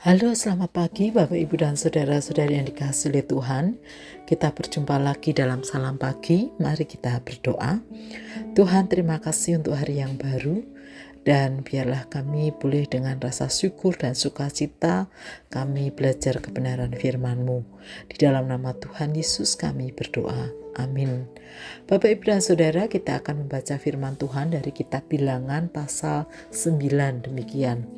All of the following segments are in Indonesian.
Halo, selamat pagi Bapak, Ibu, dan saudara-saudari yang dikasihi oleh Tuhan. Kita berjumpa lagi dalam Salam Pagi. Mari kita berdoa. Tuhan, terima kasih untuk hari yang baru. Dan biarlah kami boleh dengan rasa syukur dan sukacita kami belajar kebenaran firman-Mu. Di dalam nama Tuhan Yesus kami berdoa. Amin. Bapak, Ibu, dan Saudara, kita akan membaca firman Tuhan dari kitab Bilangan pasal 9 demikian.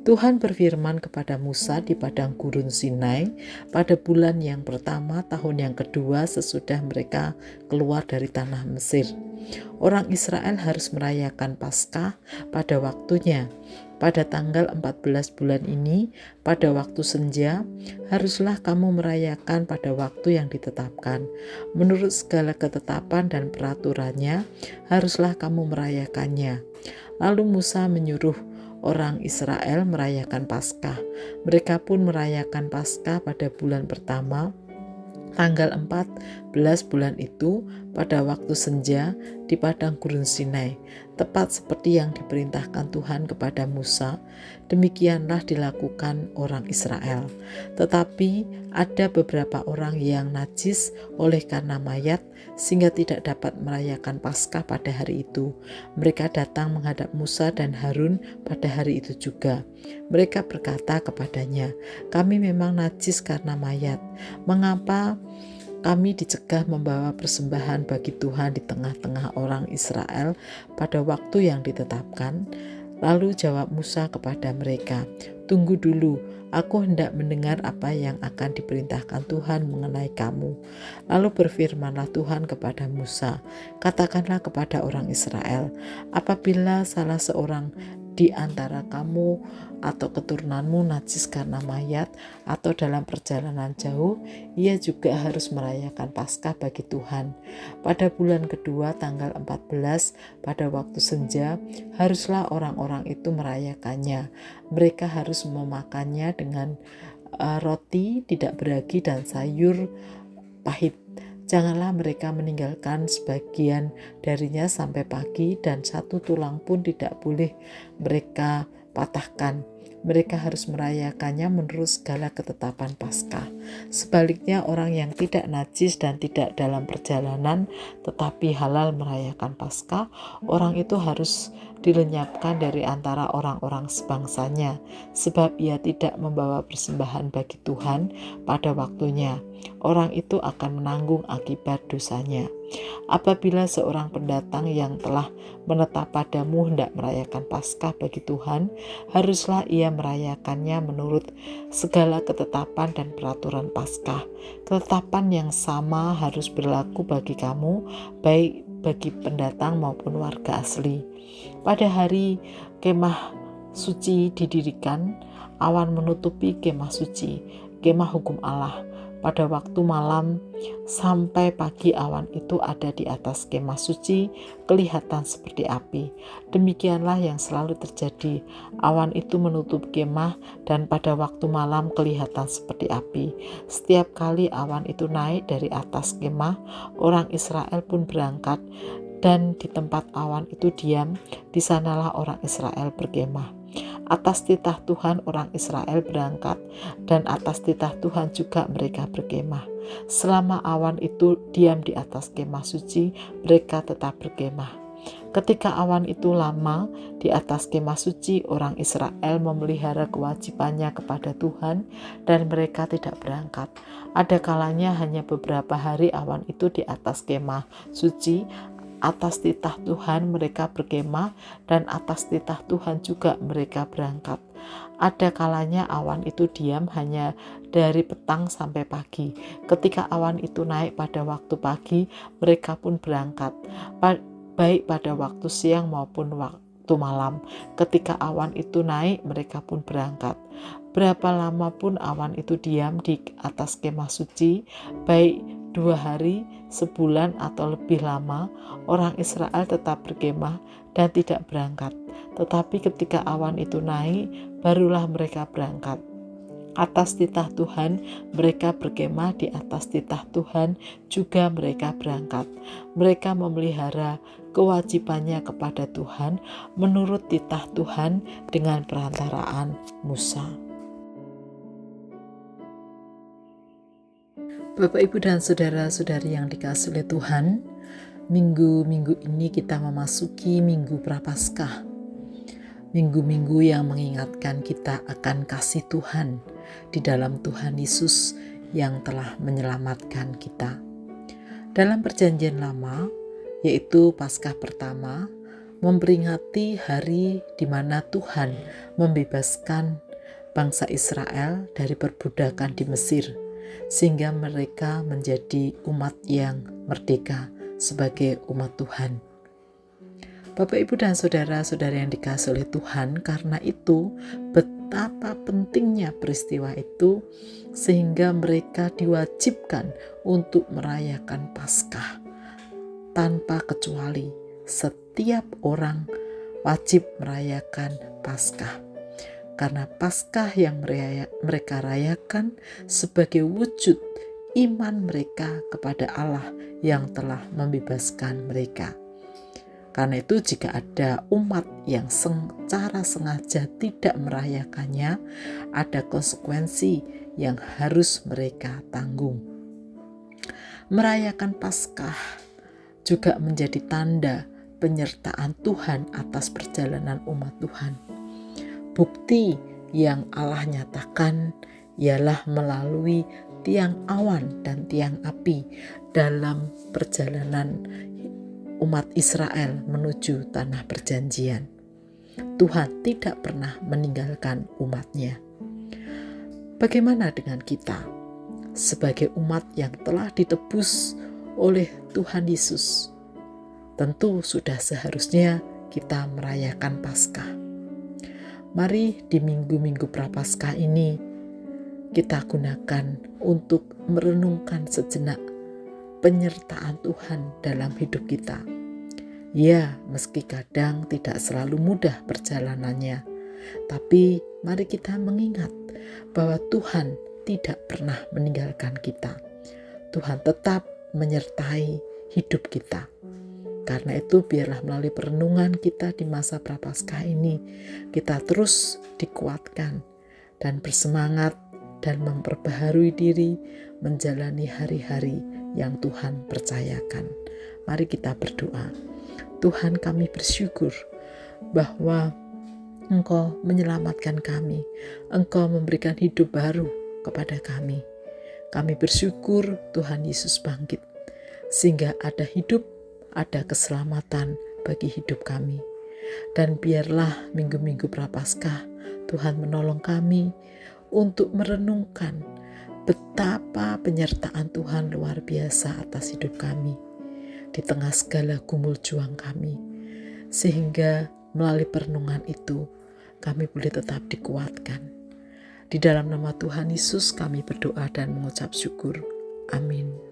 Tuhan berfirman kepada Musa di padang gurun Sinai pada bulan yang pertama tahun yang kedua sesudah mereka keluar dari tanah Mesir. Orang Israel harus merayakan Paskah pada waktunya. Pada tanggal 14 bulan ini, pada waktu senja, haruslah kamu merayakan pada waktu yang ditetapkan. Menurut segala ketetapan dan peraturannya, haruslah kamu merayakannya. Lalu Musa menyuruh orang Israel merayakan Paskah. Mereka pun merayakan Paskah pada bulan pertama, tanggal 14 bulan itu, pada waktu senja di padang gurun Sinai, tepat seperti yang diperintahkan Tuhan kepada Musa. Demikianlah dilakukan orang Israel. Tetapi ada beberapa orang yang najis oleh karena mayat, sehingga tidak dapat merayakan Paskah pada hari itu. Mereka datang menghadap Musa dan Harun pada hari itu juga. Mereka berkata kepadanya, "Kami memang najis karena mayat. Mengapa kami dicegah membawa persembahan bagi Tuhan di tengah-tengah orang Israel pada waktu yang ditetapkan?" Lalu jawab Musa kepada mereka, "Tunggu dulu, aku hendak mendengar apa yang akan diperintahkan Tuhan mengenai kamu." Lalu berfirmanlah Tuhan kepada Musa, "Katakanlah kepada orang Israel, apabila salah seorang di antara kamu atau keturunanmu najis karena mayat atau dalam perjalanan jauh, ia juga harus merayakan Paskah bagi Tuhan. Pada bulan kedua tanggal 14 pada waktu senja, haruslah orang-orang itu merayakannya. Mereka harus memakannya dengan roti tidak beragi dan sayur pahit. Janganlah mereka meninggalkan sebagian darinya sampai pagi, dan satu tulang pun tidak boleh mereka patahkan. Mereka harus merayakannya menurut segala ketetapan Paskah. Sebaliknya, orang yang tidak najis dan tidak dalam perjalanan tetapi halal merayakan Paskah, orang itu harus dilenyapkan dari antara orang-orang sebangsanya, sebab ia tidak membawa persembahan bagi Tuhan pada waktunya. Orang itu akan menanggung akibat dosanya. Apabila seorang pendatang yang telah menetap padamu hendak merayakan Paskah bagi Tuhan, haruslah ia merayakannya menurut segala ketetapan dan peraturan Paskah. Ketetapan yang sama harus berlaku bagi kamu, baik bagi pendatang maupun warga asli. Pada hari kemah suci didirikan, awan menutupi kemah suci, kemah hukum Allah. Pada waktu malam sampai pagi, awan itu ada di atas kemah suci, kelihatan seperti api. Demikianlah yang selalu terjadi. Awan itu menutup kemah, dan pada waktu malam kelihatan seperti api. Setiap kali awan itu naik dari atas kemah, orang Israel pun berangkat, dan di tempat awan itu diam, di sanalah orang Israel berkemah. Atas titah Tuhan orang Israel berangkat, dan atas titah Tuhan juga mereka berkemah. Selama awan itu diam di atas kemah suci, mereka tetap berkemah. Ketika awan itu lama di atas kemah suci, orang Israel memelihara kewajibannya kepada Tuhan, dan mereka tidak berangkat. Ada kalanya hanya beberapa hari awan itu di atas kemah suci. Atas titah Tuhan mereka berkemah, dan atas titah Tuhan juga mereka berangkat. Ada kalanya awan itu diam hanya dari petang sampai pagi. Ketika awan itu naik pada waktu pagi, mereka pun berangkat, baik pada waktu siang maupun waktu malam. Ketika awan itu naik, mereka pun berangkat. Berapa lama pun awan itu diam di atas kemah suci, baik 2 hari, sebulan, atau lebih lama, orang Israel tetap berkemah dan tidak berangkat. Tetapi ketika awan itu naik, barulah mereka berangkat. Atas titah Tuhan mereka berkemah, di atas titah Tuhan juga mereka berangkat. Mereka memelihara kewajibannya kepada Tuhan menurut titah Tuhan dengan perantaraan Musa. Bapak, Ibu, dan saudara-saudari yang dikasihi oleh Tuhan, minggu-minggu ini kita memasuki Minggu Prapaskah. Minggu-minggu yang mengingatkan kita akan kasih Tuhan di dalam Tuhan Yesus yang telah menyelamatkan kita. Dalam Perjanjian Lama, yaitu Paskah pertama, memperingati hari di mana Tuhan membebaskan bangsa Israel dari perbudakan di Mesir, sehingga mereka menjadi umat yang merdeka sebagai umat Tuhan. Bapak, Ibu, dan saudara-saudara yang dikasihi oleh Tuhan, karena itu betapa pentingnya peristiwa itu sehingga mereka diwajibkan untuk merayakan Paskah tanpa kecuali. Setiap orang wajib merayakan Paskah. Karena Paskah yang mereka rayakan sebagai wujud iman mereka kepada Allah yang telah membebaskan mereka. Karena itu jika ada umat yang secara sengaja tidak merayakannya, ada konsekuensi yang harus mereka tanggung. Merayakan Paskah juga menjadi tanda penyertaan Tuhan atas perjalanan umat Tuhan. Bukti yang Allah nyatakan ialah melalui tiang awan dan tiang api dalam perjalanan umat Israel menuju tanah perjanjian. Tuhan tidak pernah meninggalkan umatnya. Bagaimana dengan kita sebagai umat yang telah ditebus oleh Tuhan Yesus? Tentu sudah seharusnya kita merayakan Paskah. Mari di minggu-minggu Prapaskah ini kita gunakan untuk merenungkan sejenak penyertaan Tuhan dalam hidup kita. Ya, meski kadang tidak selalu mudah perjalanannya, tapi mari kita mengingat bahwa Tuhan tidak pernah meninggalkan kita. Tuhan tetap menyertai hidup kita. Karena itu biarlah melalui perenungan kita di masa Prapaskah ini, kita terus dikuatkan dan bersemangat dan memperbaharui diri menjalani hari-hari yang Tuhan percayakan. Mari kita berdoa. Tuhan, kami bersyukur bahwa Engkau menyelamatkan kami. Engkau memberikan hidup baru kepada kami. Kami bersyukur Tuhan Yesus bangkit, sehingga ada hidup, ada keselamatan bagi hidup kami. Dan biarlah minggu-minggu Prapaskah Tuhan menolong kami untuk merenungkan betapa penyertaan Tuhan luar biasa atas hidup kami di tengah segala gumul juang kami, sehingga melalui perenungan itu kami boleh tetap dikuatkan. Di dalam nama Tuhan Yesus kami berdoa dan mengucap syukur. Amin.